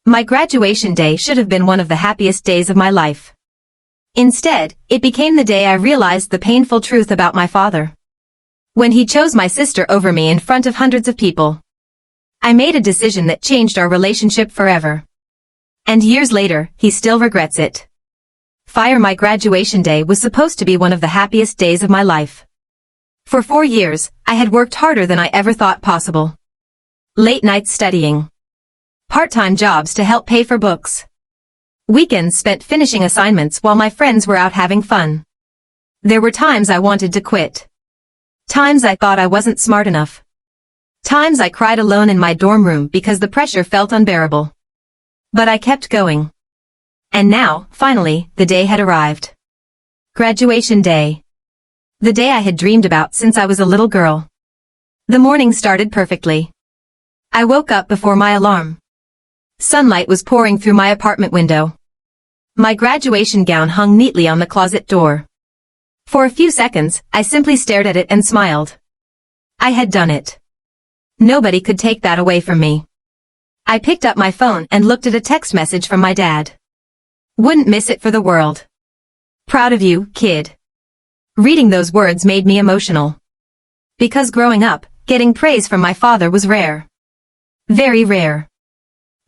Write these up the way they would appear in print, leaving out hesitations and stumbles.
My graduation day should have been one of the happiest days of my life. Instead, it became the day I realized the painful truth about my father. When he chose my sister over me in front of hundreds of people. I made a decision that changed our relationship forever. And years later, he still regrets it. My graduation day was supposed to be one of the happiest days of my life. For 4 years, I had worked harder than I ever thought possible. Late nights studying. Part-time jobs to help pay for books. Weekends spent finishing assignments while my friends were out having fun. There were times I wanted to quit. Times I thought I wasn't smart enough. Times I cried alone in my dorm room because the pressure felt unbearable. But I kept going. And now, finally, the day had arrived. Graduation day. The day I had dreamed about since I was a little girl. The morning started perfectly. I woke up before my alarm. Sunlight was pouring through my apartment window. My graduation gown hung neatly on the closet door. For a few seconds, I simply stared at it and smiled. I had done it. Nobody could take that away from me. I picked up my phone and looked at a text message from my dad. Wouldn't miss it for the world. Proud of you, kid. Reading those words made me emotional. Because growing up, getting praise from my father was rare. Very rare.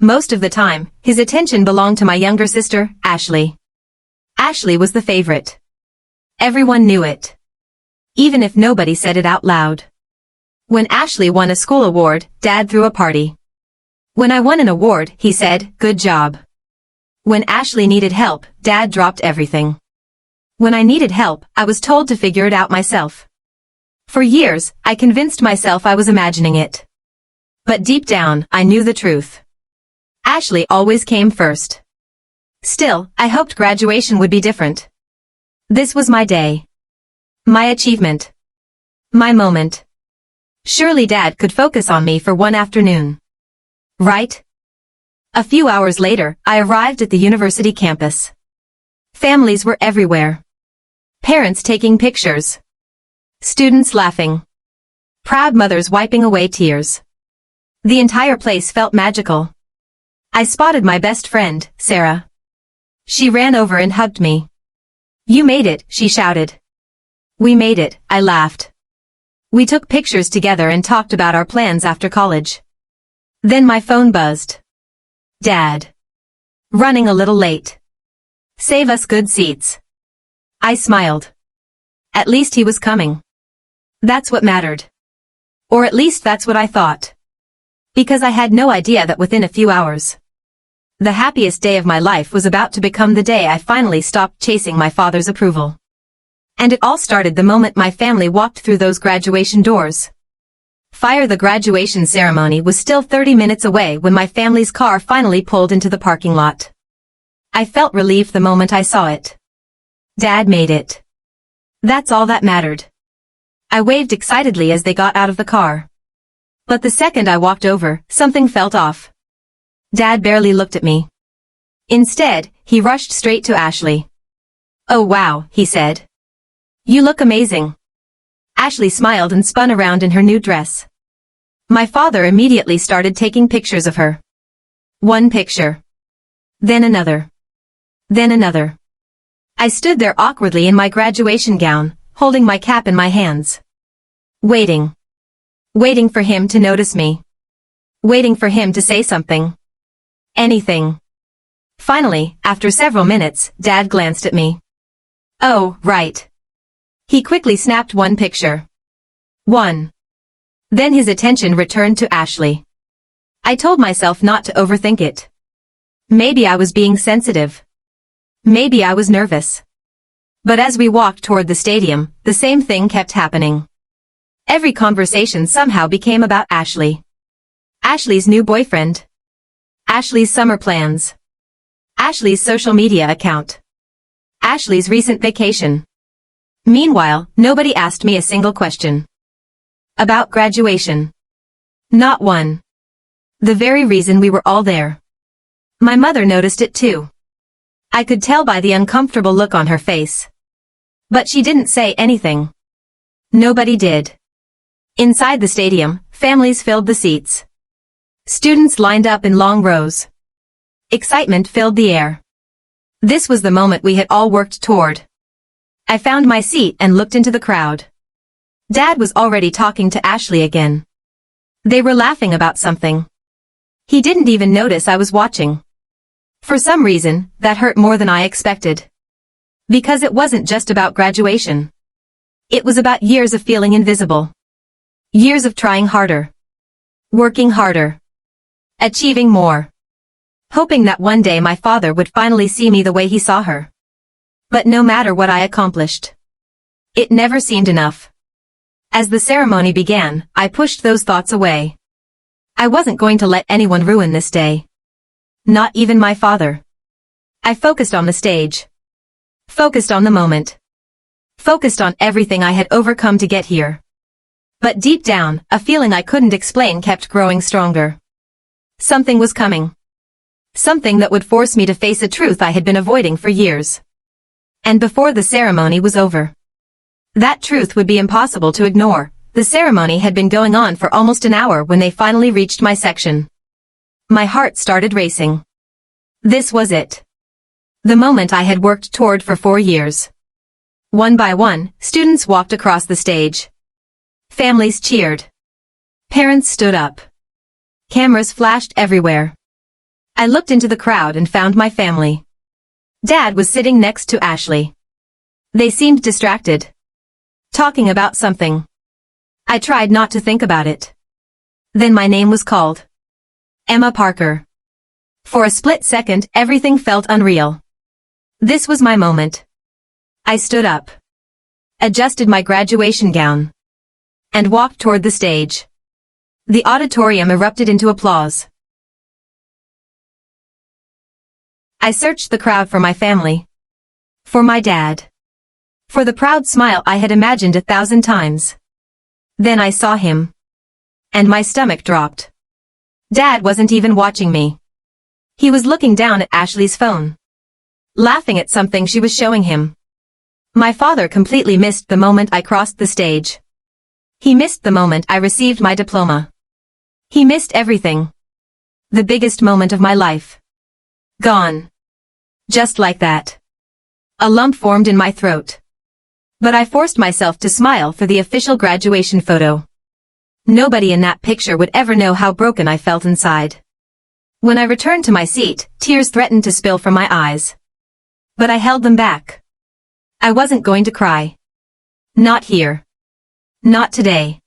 Most of the time, his attention belonged to my younger sister, Ashley. Ashley was the favorite. Everyone knew it. Even if nobody said it out loud. When Ashley won a school award, Dad threw a party. When I won an award, he said, "Good job." When Ashley needed help, Dad dropped everything. When I needed help, I was told to figure it out myself. For years, I convinced myself I was imagining it. But deep down, I knew the truth. Ashley always came first. Still, I hoped graduation would be different. This was my day. My achievement. My moment. Surely Dad could focus on me for one afternoon. Right? A few hours later, I arrived at the university campus. Families were everywhere. Parents taking pictures. Students laughing. Proud mothers wiping away tears. The entire place felt magical. I spotted my best friend, Sarah. She ran over and hugged me. "You made it," she shouted. "We made it," I laughed. We took pictures together and talked about our plans after college. Then my phone buzzed. Dad. Running a little late. Save us good seats. I smiled. At least he was coming. That's what mattered. Or at least that's what I thought. Because I had no idea that within a few hours, the happiest day of my life was about to become the day I finally stopped chasing my father's approval. And it all started the moment my family walked through those graduation doors. The graduation ceremony was still 30 minutes away when my family's car finally pulled into the parking lot. I felt relief the moment I saw it. Dad made it. That's all that mattered. I waved excitedly as they got out of the car. But the second I walked over, something felt off. Dad barely looked at me. Instead, he rushed straight to Ashley. "Oh wow," he said. "You look amazing." Ashley smiled and spun around in her new dress. My father immediately started taking pictures of her. One picture. Then another. Then another. I stood there awkwardly in my graduation gown, holding my cap in my hands. Waiting. Waiting for him to notice me. Waiting for him to say something. Anything. Finally, after several minutes, Dad glanced at me. "Oh, right." He quickly snapped one picture. One. Then his attention returned to Ashley. I told myself not to overthink it. Maybe I was being sensitive. Maybe I was nervous. But as we walked toward the stadium, the same thing kept happening. Every conversation somehow became about Ashley. Ashley's new boyfriend. Ashley's summer plans. Ashley's social media account. Ashley's recent vacation. Meanwhile, nobody asked me a single question. About graduation. Not one. The very reason we were all there. My mother noticed it too. I could tell by the uncomfortable look on her face. But she didn't say anything. Nobody did. Inside the stadium, families filled the seats. Students lined up in long rows. Excitement filled the air. This was the moment we had all worked toward. I found my seat and looked into the crowd. Dad was already talking to Ashley again. They were laughing about something. He didn't even notice I was watching. For some reason, that hurt more than I expected. Because it wasn't just about graduation. It was about years of feeling invisible. Years of trying harder. Working harder. Achieving more. Hoping that one day my father would finally see me the way he saw her. But no matter what I accomplished, it never seemed enough. As the ceremony began, I pushed those thoughts away. I wasn't going to let anyone ruin this day. Not even my father. I focused on the stage. Focused on the moment. Focused on everything I had overcome to get here. But deep down, a feeling I couldn't explain kept growing stronger. Something was coming. Something that would force me to face a truth I had been avoiding for years. And before the ceremony was over. That truth would be impossible to ignore. The ceremony had been going on for almost an hour when they finally reached my section. My heart started racing. This was it. The moment I had worked toward for 4 years. One by one, students walked across the stage. Families cheered. Parents stood up. Cameras flashed everywhere. I looked into the crowd and found my family. Dad was sitting next to Ashley. They seemed distracted. Talking about something. I tried not to think about it. Then my name was called. Emma Parker. For a split second, everything felt unreal. This was my moment. I stood up. Adjusted my graduation gown. And walked toward the stage. The auditorium erupted into applause. I searched the crowd for my family. For my dad. For the proud smile I had imagined 1,000 times. Then I saw him. And my stomach dropped. Dad wasn't even watching me. He was looking down at Ashley's phone. Laughing at something she was showing him. My father completely missed the moment I crossed the stage. He missed the moment I received my diploma. He missed everything. The biggest moment of my life. Gone. Just like that. A lump formed in my throat. But I forced myself to smile for the official graduation photo. Nobody in that picture would ever know how broken I felt inside. When I returned to my seat, tears threatened to spill from my eyes. But I held them back. I wasn't going to cry. Not here. Not today.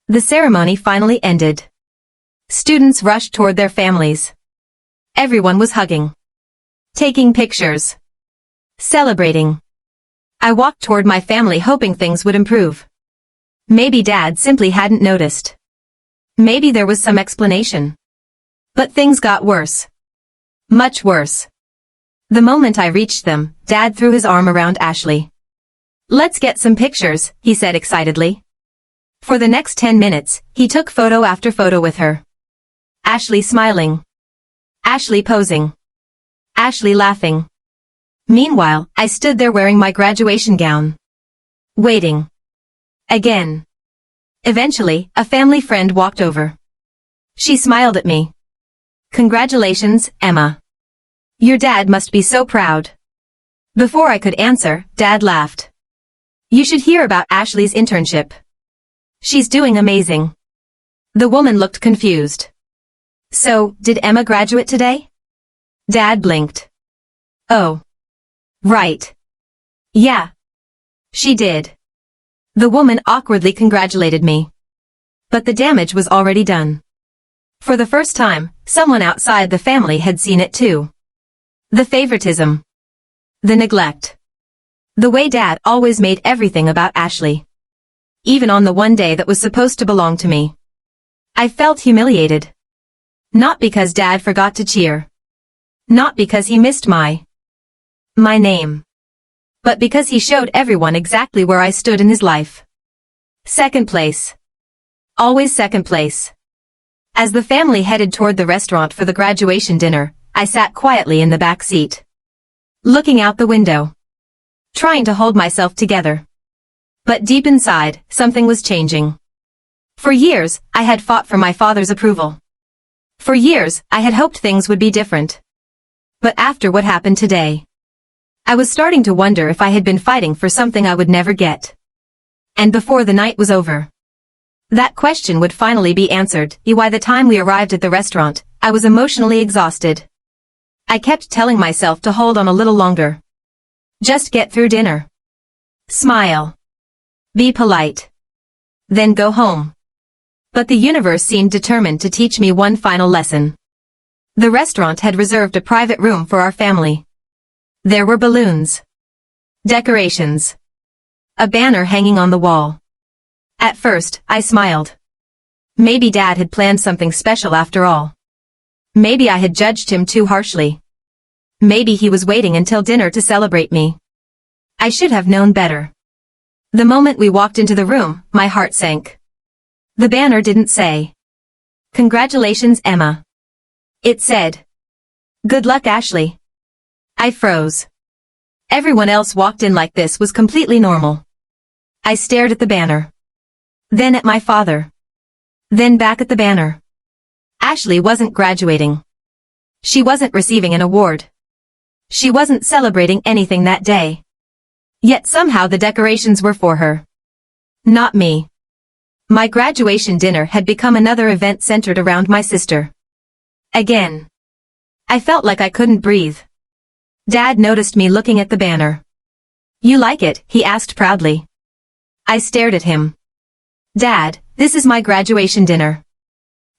The ceremony finally ended. Students rushed toward their families. Everyone was hugging. Taking pictures. Celebrating. I walked toward my family hoping things would improve. Maybe Dad simply hadn't noticed. Maybe there was some explanation. But things got worse. Much worse. The moment I reached them, Dad threw his arm around Ashley. "Let's get some pictures," he said excitedly. For the next 10 minutes, he took photo after photo with her. Ashley smiling. Ashley posing. Ashley laughing. Meanwhile, I stood there wearing my graduation gown. Waiting. Again. Eventually, a family friend walked over. She smiled at me. "Congratulations, Emma. Your dad must be so proud." Before I could answer, Dad laughed. "You should hear about Ashley's internship. She's doing amazing." The woman looked confused. "So, did Emma graduate today?" Dad blinked. "Oh. Right. Yeah. She did." The woman awkwardly congratulated me. But the damage was already done. For the first time, someone outside the family had seen it too. The favoritism. The neglect. The way Dad always made everything about Ashley. Even on the one day that was supposed to belong to me. I felt humiliated. Not because Dad forgot to cheer. Not because he missed my name. But because he showed everyone exactly where I stood in his life. Second place. Always second place. As the family headed toward the restaurant for the graduation dinner, I sat quietly in the back seat. Looking out the window. Trying to hold myself together. But deep inside, something was changing. For years, I had fought for my father's approval. For years, I had hoped things would be different. But after what happened today, I was starting to wonder if I had been fighting for something I would never get. And before the night was over, that question would finally be answered. By the time we arrived at the restaurant, I was emotionally exhausted. I kept telling myself to hold on a little longer. Just get through dinner. Smile. Be polite. Then go home. But the universe seemed determined to teach me one final lesson. The restaurant had reserved a private room for our family. There were balloons, decorations, a banner hanging on the wall. At first, I smiled. Maybe Dad had planned something special after all. Maybe I had judged him too harshly. Maybe he was waiting until dinner to celebrate me. I should have known better. The moment we walked into the room, my heart sank. The banner didn't say, "Congratulations, Emma." It said, "Good luck, Ashley." I froze. Everyone else walked in like this was completely normal. I stared at the banner. Then at my father. Then back at the banner. Ashley wasn't graduating. She wasn't receiving an award. She wasn't celebrating anything that day. Yet somehow the decorations were for her. Not me. My graduation dinner had become another event centered around my sister. Again. I felt like I couldn't breathe. Dad noticed me looking at the banner. "You like it?" he asked proudly. I stared at him. "Dad, this is my graduation dinner."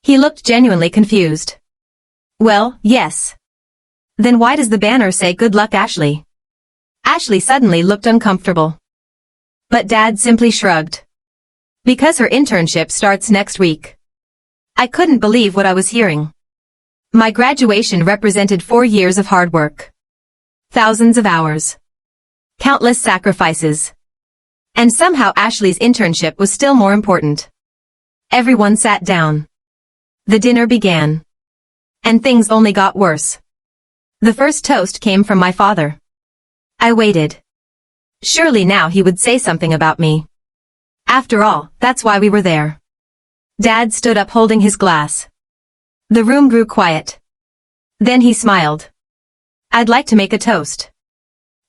He looked genuinely confused. "Well, yes. Then why does the banner say 'Good luck, Ashley'?" Ashley suddenly looked uncomfortable. But Dad simply shrugged. "Because her internship starts next week." I couldn't believe what I was hearing. My graduation represented 4 years of hard work. Thousands of hours. Countless sacrifices. And somehow Ashley's internship was still more important. Everyone sat down. The dinner began. And things only got worse. The first toast came from my father. I waited. Surely now he would say something about me. After all, that's why we were there. Dad stood up holding his glass. The room grew quiet. Then he smiled. "I'd like to make a toast."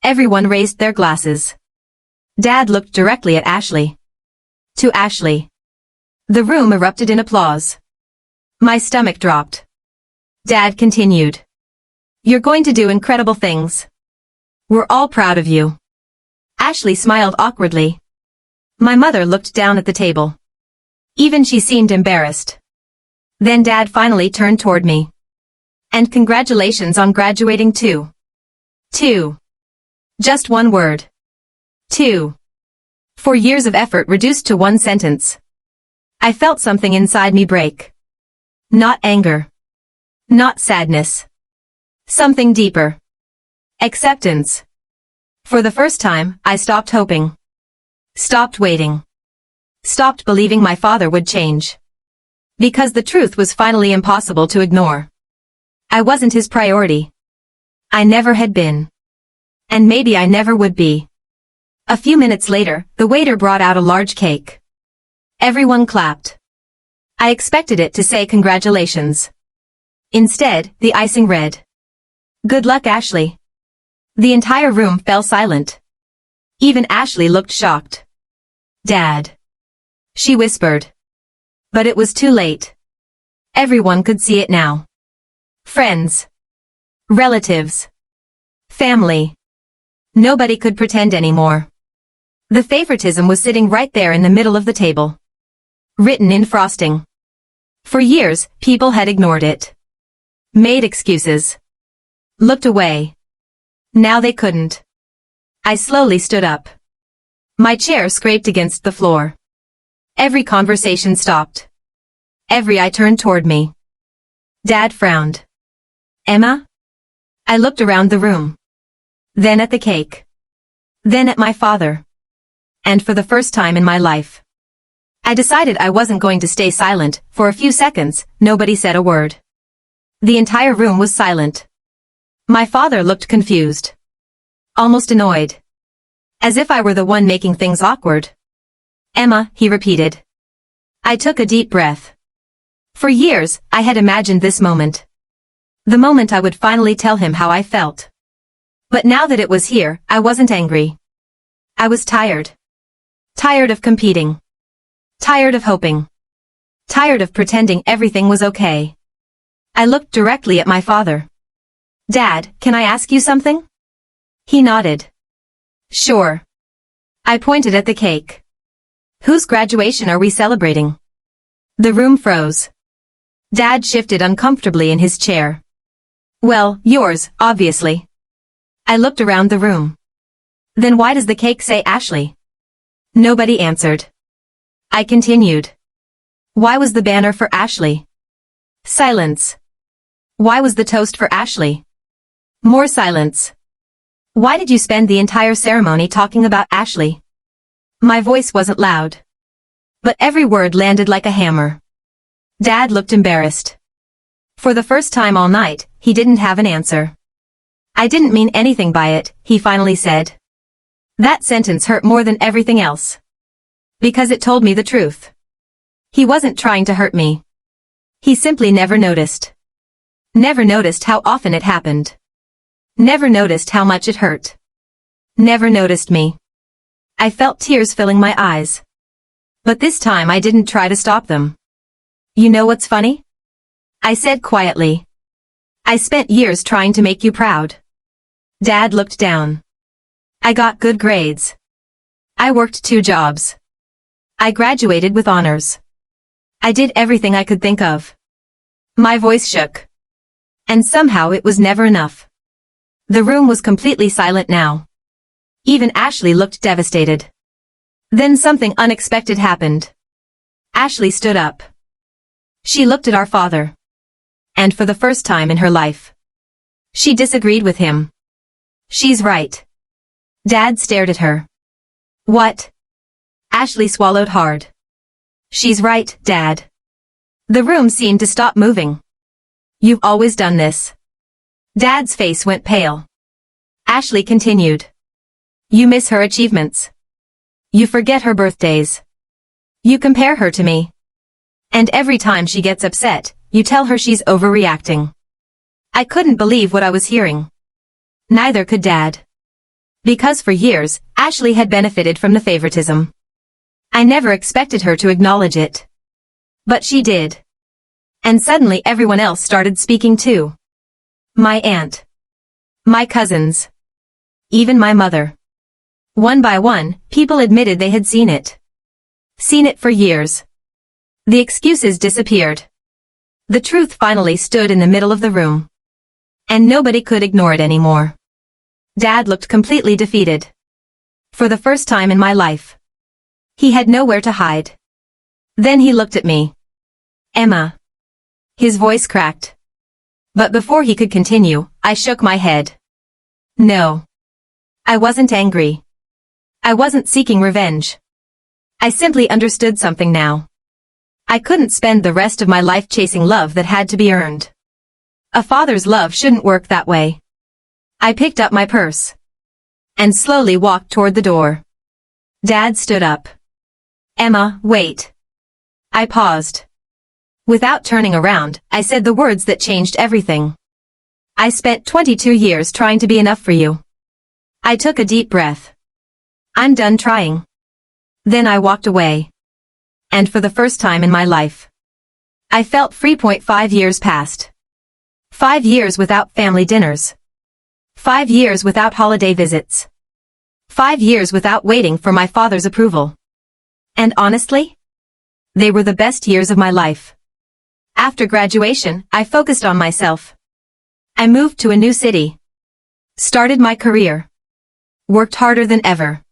Everyone raised their glasses. Dad looked directly at Ashley. To Ashley. The room erupted in applause. My stomach dropped. Dad continued. "You're going to do incredible things. We're all proud of you." Ashley smiled awkwardly. My mother looked down at the table. Even she seemed embarrassed. Then Dad finally turned toward me. "And congratulations on graduating too." Two. Just one word. 2. 4 years of effort reduced to one sentence. I felt something inside me break. Not anger. Not sadness. Something deeper. Acceptance. For the first time, I stopped hoping. Stopped waiting. Stopped believing my father would change. Because the truth was finally impossible to ignore. I wasn't his priority. I never had been. And maybe I never would be. A few minutes later, the waiter brought out a large cake. Everyone clapped. I expected it to say congratulations. Instead, the icing read, "Good luck, Ashley." The entire room fell silent. Even Ashley looked shocked. "Dad," she whispered. But it was too late. Everyone could see it now. Friends. Relatives. Family. Nobody could pretend anymore. The favoritism was sitting right there in the middle of the table. Written in frosting. For years, people had ignored it. Made excuses. Looked away. Now they couldn't. I slowly stood up. My chair scraped against the floor. Every conversation stopped. Every eye turned toward me. Dad frowned. "Emma?" I looked around the room. Then at the cake. Then at my father. And for the first time in my life, I decided I wasn't going to stay silent. For a few seconds, nobody said a word. The entire room was silent. My father looked confused. Almost annoyed. As if I were the one making things awkward. "Emma," he repeated. I took a deep breath. For years, I had imagined this moment. The moment I would finally tell him how I felt. But now that it was here, I wasn't angry. I was tired. Tired of competing. Tired of hoping. Tired of pretending everything was okay. I looked directly at my father. Dad, can I ask you something? He nodded. Sure. I pointed at the cake. Whose graduation are we celebrating? The room froze. Dad shifted uncomfortably in his chair. Well, yours, obviously. I looked around the room. Then why does the cake say Ashley? Nobody answered. I continued. Why was the banner for Ashley? Silence. Why was the toast for Ashley? More silence. Why did you spend the entire ceremony talking about Ashley? My voice wasn't loud. But every word landed like a hammer. Dad looked embarrassed. For the first time all night, he didn't have an answer. I didn't mean anything by it, he finally said. That sentence hurt more than everything else. Because it told me the truth. He wasn't trying to hurt me. He simply never noticed. Never noticed how often it happened. Never noticed how much it hurt. Never noticed me. I felt tears filling my eyes. But this time I didn't try to stop them. You know what's funny? I said quietly. I spent years trying to make you proud. Dad looked down. I got good grades. I worked 2 jobs. I graduated with honors. I did everything I could think of. My voice shook. And somehow it was never enough. The room was completely silent now. Even Ashley looked devastated. Then something unexpected happened. Ashley stood up. She looked at our father. And for the first time in her life, she disagreed with him. She's right. Dad stared at her. What? Ashley swallowed hard. She's right, Dad. The room seemed to stop moving. You've always done this. Dad's face went pale. Ashley continued. You miss her achievements. You forget her birthdays. You compare her to me. And every time she gets upset, you tell her she's overreacting. I couldn't believe what I was hearing. Neither could Dad. Because for years, Ashley had benefited from the favoritism. I never expected her to acknowledge it. But she did. And suddenly everyone else started speaking too. My aunt. My cousins. Even my mother. One by one, people admitted they had seen it. Seen it for years. The excuses disappeared. The truth finally stood in the middle of the room. And nobody could ignore it anymore. Dad looked completely defeated. For the first time in my life. He had nowhere to hide. Then he looked at me. Emma. His voice cracked. But before he could continue, I shook my head. No. I wasn't angry. I wasn't seeking revenge. I simply understood something now. I couldn't spend the rest of my life chasing love that had to be earned. A father's love shouldn't work that way. I picked up my purse. And slowly walked toward the door. Dad stood up. Emma, wait. I paused. Without turning around, I said the words that changed everything. I spent 22 years trying to be enough for you. I took a deep breath. I'm done trying. Then I walked away. And for the first time in my life, I felt free. 5 years passed. 5 years without family dinners. 5 years without holiday visits. 5 years without waiting for my father's approval. And honestly, they were the best years of my life. After graduation, I focused on myself. I moved to a new city. Started my career. Worked harder than ever.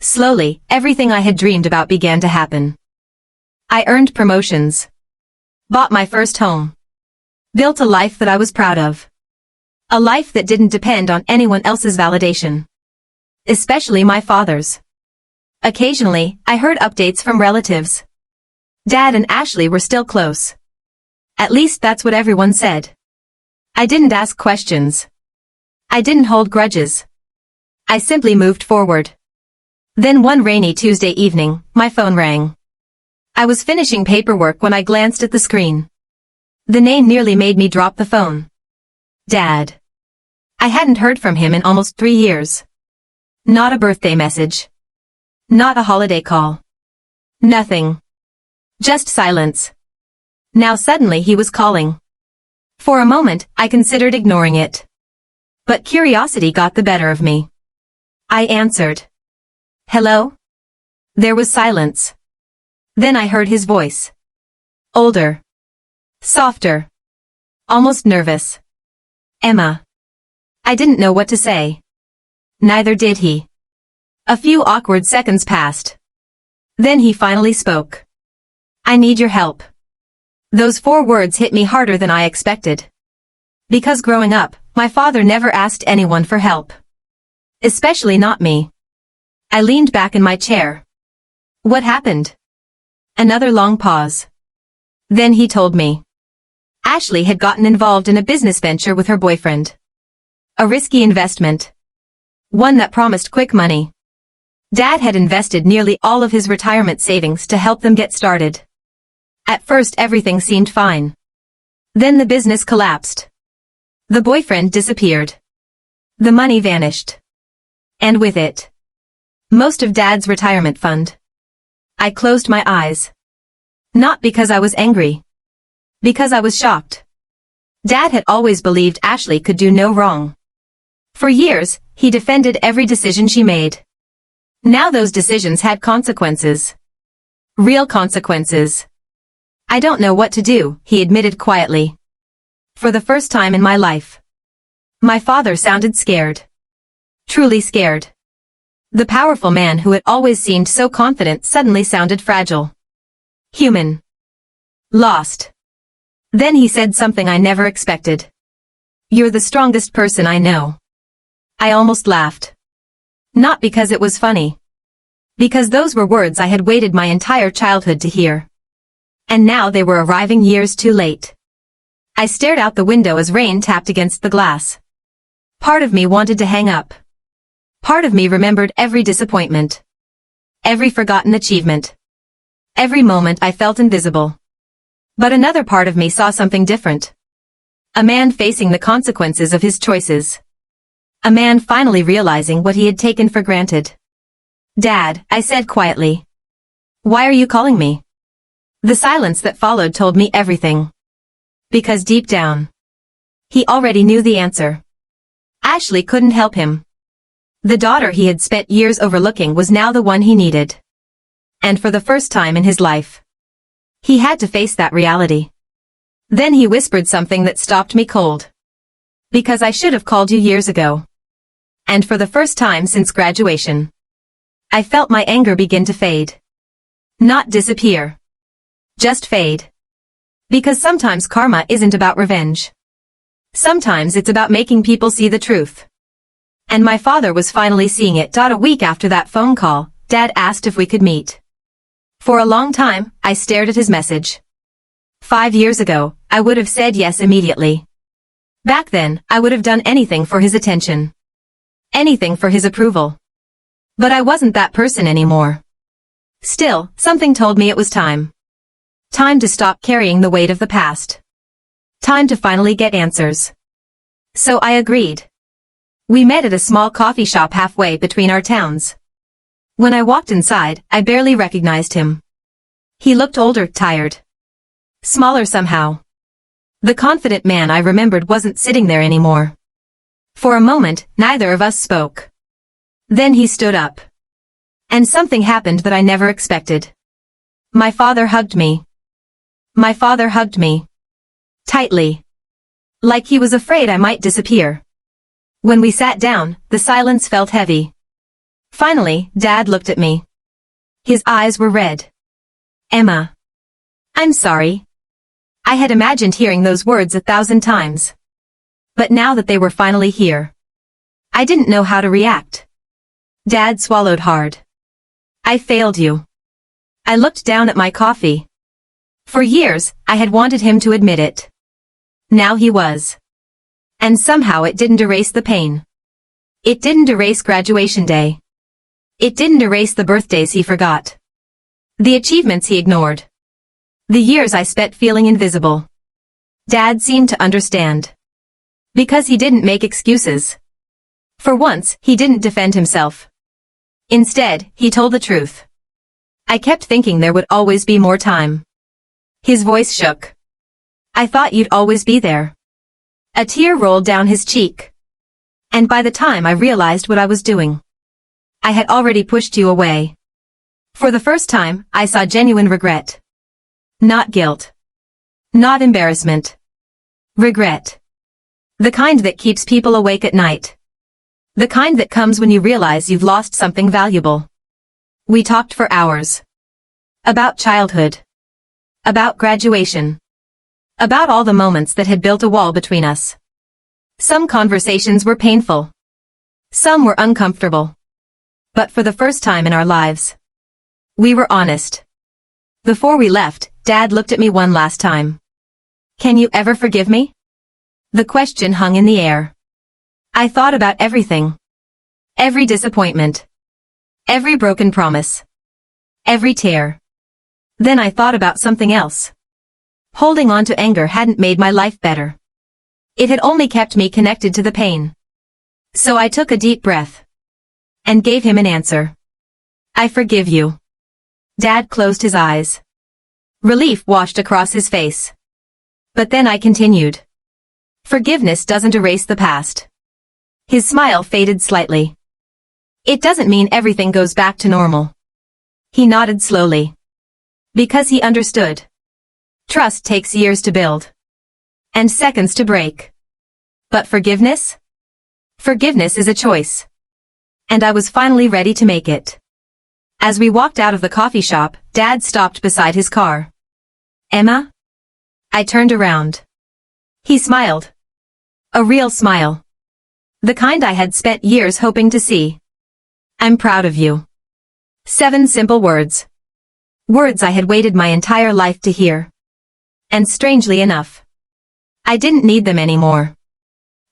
Slowly, everything I had dreamed about began to happen. I earned promotions. Bought my first home. Built a life that I was proud of. A life that didn't depend on anyone else's validation. Especially my father's. Occasionally, I heard updates from relatives. Dad and Ashley were still close. At least that's what everyone said. I didn't ask questions. I didn't hold grudges. I simply moved forward. Then one rainy Tuesday evening, my phone rang. I was finishing paperwork when I glanced at the screen. The name nearly made me drop the phone. Dad. I hadn't heard from him in almost 3 years. Not a birthday message. Not a holiday call. Nothing. Just silence. Now suddenly he was calling. For a moment, I considered ignoring it. But curiosity got the better of me. I answered. Hello? There was silence. Then I heard his voice. Older. Softer. Almost nervous. Emma. I didn't know what to say. Neither did he. A few awkward seconds passed. Then he finally spoke. I need your help. Those 4 words hit me harder than I expected. Because growing up, my father never asked anyone for help. Especially not me. I leaned back in my chair. What happened? Another long pause. Then he told me. Ashley had gotten involved in a business venture with her boyfriend. A risky investment. One that promised quick money. Dad had invested nearly all of his retirement savings to help them get started. At first everything seemed fine. Then the business collapsed. The boyfriend disappeared. The money vanished. And with it, most of Dad's retirement fund. I closed my eyes. Not because I was angry. Because I was shocked. Dad had always believed Ashley could do no wrong. For years, he defended every decision she made. Now those decisions had consequences. Real consequences. I don't know what to do, he admitted quietly. For the first time in my life. My father sounded scared. Truly scared. The powerful man who had always seemed so confident suddenly sounded fragile. Human. Lost. Then he said something I never expected. You're the strongest person I know. I almost laughed. Not because it was funny. Because those were words I had waited my entire childhood to hear. And now they were arriving years too late. I stared out the window as rain tapped against the glass. Part of me wanted to hang up. Part of me remembered every disappointment. Every forgotten achievement. Every moment I felt invisible. But another part of me saw something different. A man facing the consequences of his choices. A man finally realizing what he had taken for granted. Dad, I said quietly. Why are you calling me? The silence that followed told me everything. Because deep down, he already knew the answer. Ashley couldn't help him. The daughter he had spent years overlooking was now the one he needed. And for the first time in his life, he had to face that reality. Then he whispered something that stopped me cold. Because I should have called you years ago. And for the first time since graduation, I felt my anger begin to fade. Not disappear. Just fade. Because sometimes karma isn't about revenge. Sometimes it's about making people see the truth. And my father was finally seeing it. A week after that phone call, Dad asked if we could meet. For a long time, I stared at his message. 5 years ago, I would have said yes immediately. Back then, I would have done anything for his attention. Anything for his approval. But I wasn't that person anymore. Still, something told me it was time. Time to stop carrying the weight of the past. Time to finally get answers. So I agreed. We met at a small coffee shop halfway between our towns. When I walked inside, I barely recognized him. He looked older, tired. Smaller somehow. The confident man I remembered wasn't sitting there anymore. For a moment, neither of us spoke. Then he stood up. And something happened that I never expected. My father hugged me. My father hugged me. Tightly. Like he was afraid I might disappear. When we sat down, the silence felt heavy. Finally, Dad looked at me. His eyes were red. Emma. I'm sorry. I had imagined hearing those words 1,000 times. But now that they were finally here, I didn't know how to react. Dad swallowed hard. I failed you. I looked down at my coffee. For years, I had wanted him to admit it. Now he was. And somehow it didn't erase the pain. It didn't erase graduation day. It didn't erase the birthdays he forgot. The achievements he ignored. The years I spent feeling invisible. Dad seemed to understand. Because he didn't make excuses. For once, he didn't defend himself. Instead, he told the truth. I kept thinking there would always be more time. His voice shook. I thought you'd always be there. A tear rolled down his cheek. And by the time I realized what I was doing, I had already pushed you away. For the first time, I saw genuine regret. Not guilt. Not embarrassment. Regret. The kind that keeps people awake at night. The kind that comes when you realize you've lost something valuable. We talked for hours. About childhood. About graduation. About all the moments that had built a wall between us. Some conversations were painful. Some were uncomfortable. But for the first time in our lives, we were honest. Before we left, Dad looked at me one last time. Can you ever forgive me? The question hung in the air. I thought about everything. Every disappointment. Every broken promise. Every tear. Then I thought about something else. Holding on to anger hadn't made my life better. It had only kept me connected to the pain. So I took a deep breath. And gave him an answer. I forgive you. Dad closed his eyes. Relief washed across his face. But then I continued. Forgiveness doesn't erase the past. His smile faded slightly. It doesn't mean everything goes back to normal. He nodded slowly. Because he understood. Trust takes years to build. And seconds to break. But forgiveness? Forgiveness is a choice. And I was finally ready to make it. As we walked out of the coffee shop, Dad stopped beside his car. Emma? I turned around. He smiled. A real smile. The kind I had spent years hoping to see. I'm proud of you. 7 simple words. Words I had waited my entire life to hear. And strangely enough, I didn't need them anymore.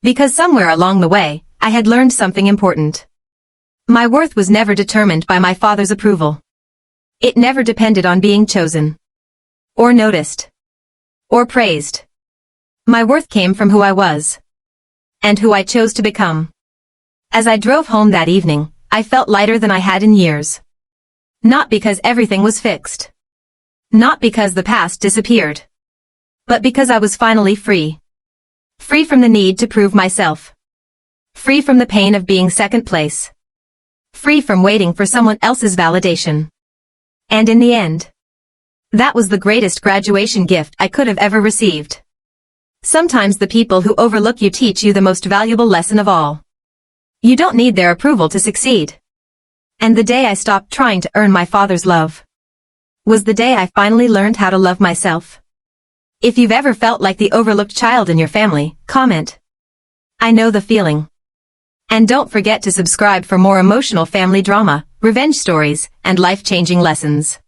Because somewhere along the way, I had learned something important. My worth was never determined by my father's approval. It never depended on being chosen. Or noticed. Or praised. My worth came from who I was. And who I chose to become. As I drove home that evening, I felt lighter than I had in years. Not because everything was fixed. Not because the past disappeared. But because I was finally free. Free from the need to prove myself. Free from the pain of being second place. Free from waiting for someone else's validation. And in the end, that was the greatest graduation gift I could have ever received. Sometimes the people who overlook you teach you the most valuable lesson of all. You don't need their approval to succeed. And the day I stopped trying to earn my father's love was the day I finally learned how to love myself. If you've ever felt like the overlooked child in your family, comment. I know the feeling. And don't forget to subscribe for more emotional family drama, revenge stories, and life-changing lessons.